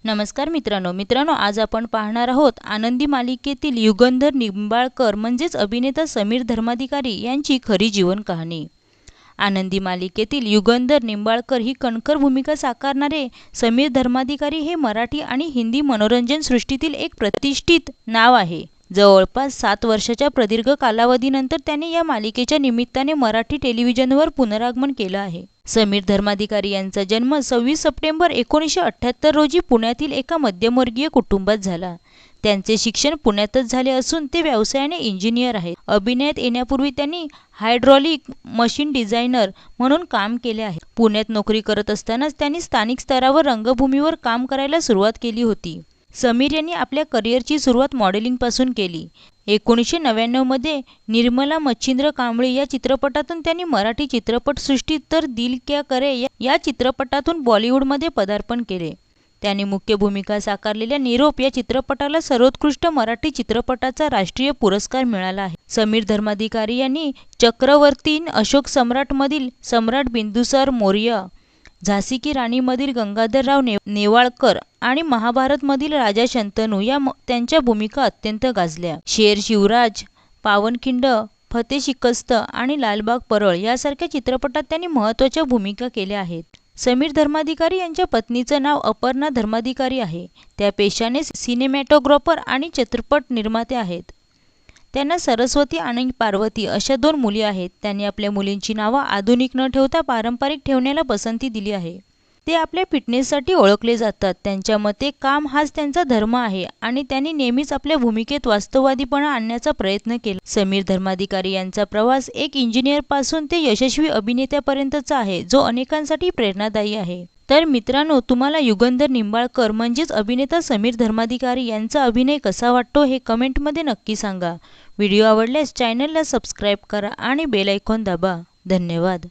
नमस्कार मित्रांनो, आज आपण पाहणार आहोत आनंदी मालिकेतील युगंधर निंबाळकर म्हणजेच अभिनेता समीर धर्माधिकारी यांची खरी जीवन कहाणी। आनंदी मालिकेतील युगंधर निंबाळकर ही कणखर भूमिका साकारणारे समीर धर्माधिकारी हे मराठी आणि हिंदी मनोरंजन सृष्टीतील एक प्रतिष्ठित नाव आहे। जवळपास 7 वर्षाच्या प्रदीर्घ कालावधीनंतर त्याने या मालिकेच्या निमित्ताने मराठी टेलिव्हिजनवर पुनरागमन केलं आहे। समीर धर्माधिकारी यांचा जन्म 26 सप्टेंबर 1978 रोजी पुण्यातील एका मध्यमवर्गीय कुटुंबात झाला। त्यांचे शिक्षण पुण्यातच झाले असून ते व्यवसायाने इंजिनियर आहेत। अभिनयात येण्यापूर्वी त्यांनी हायड्रॉलिक मशीन डिझायनर म्हणून काम केले आहे। पुण्यात नोकरी करत असतानाच त्यांनी स्थानिक स्तरावर रंगभूमीवर काम करायला सुरुवात केली होती। समीर यांनी आपल्या करिअरची सुरुवात मॉडेलिंगपासून केली। 1999 मध्ये निर्मला मच्छिंद्र कांबळे या चित्रपटातून त्यांनी मराठी चित्रपटसृष्टीत तर दिल क्या करे या चित्रपटातून बॉलिवूडमध्ये पदार्पण केले। त्यांनी मुख्य भूमिका साकारलेल्या निरोप या चित्रपटाला सर्वोत्कृष्ट मराठी चित्रपटाचा राष्ट्रीय पुरस्कार मिळाला आहे। समीर धर्माधिकारी यांनी चक्रवर्तीन, अशोक सम्राट मधील सम्राट बिंदुसार मौर्य, झाशी की राणी मधील गंगाधरराव नेवाळकर आणि महाभारत मधील राजा शंतनू या त्यांच्या भूमिका अत्यंत गाजल्या। शेर शिवराज, पावनखिंड, फतेह शिकस्त आणि लालबाग परळ यासारख्या चित्रपटात त्यांनी महत्त्वाच्या भूमिका केल्या आहेत। समीर धर्माधिकारी यांच्या पत्नीचं नाव अपर्णा धर्माधिकारी आहे। त्या पेशाने सिनेमॅटोग्राफर आणि चित्रपट निर्माते आहेत। त्यांना सरस्वती आणि पार्वती अशा 2 मुली आहेत। त्यांनी आपल्या मुलींची नावं आधुनिक न ठेवता पारंपरिक ठेवण्याला पसंती दिली आहे। ते आपल्या फिटनेससाठी ओळखले जातात। त्यांच्या मते काम हाच त्यांचा धर्म आहे आणि त्यांनी नेहमीच आपल्या भूमिकेत वास्तववादीपणा आणण्याचा प्रयत्न केला। समीर धर्माधिकारी यांचा प्रवास एक इंजिनियर पासून ते यशस्वी अभिनेत्यापर्यंतचा आहे, जो अनेकांसाठी प्रेरणादायी आहे। तर मित्रांनो, तुम्हाला युगंधर निंबाळकर म्हणजेच अभिनेता समीर धर्माधिकारी यांचा अभिनय कसा वाटतो हे कमेंटमध्ये नक्की सांगा। व्हिडिओ आवडल्यास चॅनलला सबस्क्राईब करा आणि बेल आयकॉन दाबा। धन्यवाद।